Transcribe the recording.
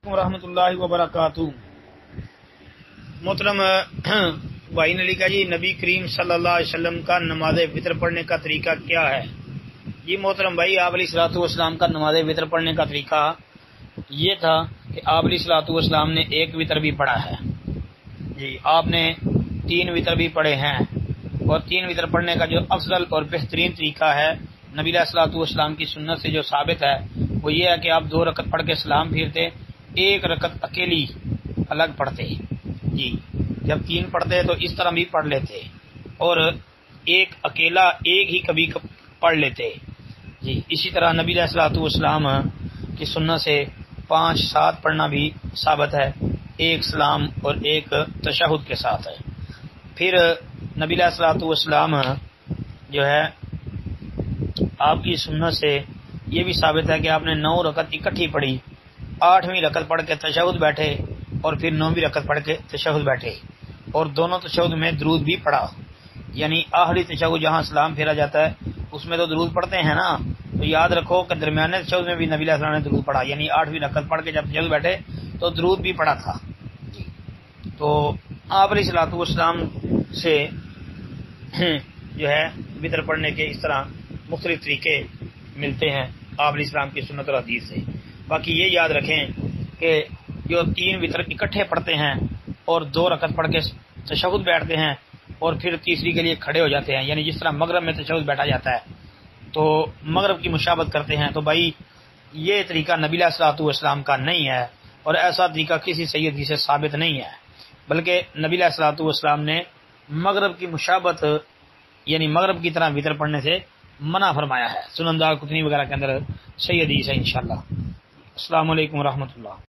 ورحمۃ اللہ وبرکاتہ۔ محترم بھائی نے لکھا جی نبی کریم صلی اللہ علیہ وسلم کا نماز وطر پڑھنے کا طریقہ کیا ہے؟ جی محترم بھائی، آپ علیہ الصلوۃ والسلام کا نماز وطر پڑھنے کا طریقہ یہ تھا کہ آپ علیہ الصلوۃ والسلام نے ایک وطر بھی پڑھا ہے۔ جی آپ نے 3 وطر بھی پڑھے ہیں، اور 3 وطر پڑھنے کا جو افضل اور بہترین طریقہ ہے نبی علیہ الصلوۃ والسلام کی سنت سے جو ثابت ہے وہ یہ ہے کہ آپ 2 رکعت پڑھ کے سلام پھیرتے، 1 رکعت اکیلی الگ پڑھتے۔ جی جب 3 پڑھتے تو اس طرح بھی پڑھ لیتے، اور ایک اکیلا ایک ہی کبھی پڑھ لیتے۔ جی اسی طرح نبی علیہ الصلوۃ والسلام کی سنت سے 5 7 پڑھنا بھی ثابت ہے، 1 سلام اور 1 تشہد کے ساتھ ہے۔ پھر نبی علیہ الصلوۃ والسلام جو ہے آپ کی سنت سے یہ بھی ثابت ہے کہ آپ نے 9 رکعت اکٹھی پڑھی، 8ویں رکعت پڑھ کے تشہد بیٹھے، اور پھر 9ویں رکعت پڑھ کے تشہد بیٹھے، اور دونوں تشہد میں درود بھی پڑھا۔ یعنی آخری تشہد جہاں سلام پھیرا جاتا ہے اس میں تو درود پڑھتے ہیں نا، تو یاد رکھو کہ درمیانے تشہد میں بھی نبی علیہ السلام نے درود پڑھا، یعنی 8ویں رکعت پڑھ کے جب تشہد بیٹھے تو درود بھی پڑھا تھا۔ جی تو آپ علیہ الصلوۃ والسلام سے جو ہے وطر پڑھنے کے اس طرح مختلف طریقے ملتے ہیں آپ علیہ السلام کی سنت اور حدیث سے۔ باقی یہ یاد رکھیں کہ جو 3 وطر اکٹھے پڑھتے ہیں اور 2 رکعت پڑھ کے تشہد بیٹھتے ہیں اور پھر تیسری کے لیے کھڑے ہو جاتے ہیں، یعنی جس طرح مغرب میں تشہد بیٹھا جاتا ہے تو مغرب کی مشابہت کرتے ہیں، تو بھائی یہ طریقہ نبی علیہ الصلوۃ والسلام کا نہیں ہے، اور ایسا طریقہ کسی سید سے ثابت نہیں ہے، بلکہ نبی علیہ الصلوۃ والسلام نے مغرب کی مشابہت یعنی مغرب کی طرح وطر پڑھنے سے منع فرمایا ہے۔ سنن دارقطنی وغیرہ کے اندر صحیح حدیث ہے انشاءاللہ۔ السلام علیکم ورحمۃ اللہ۔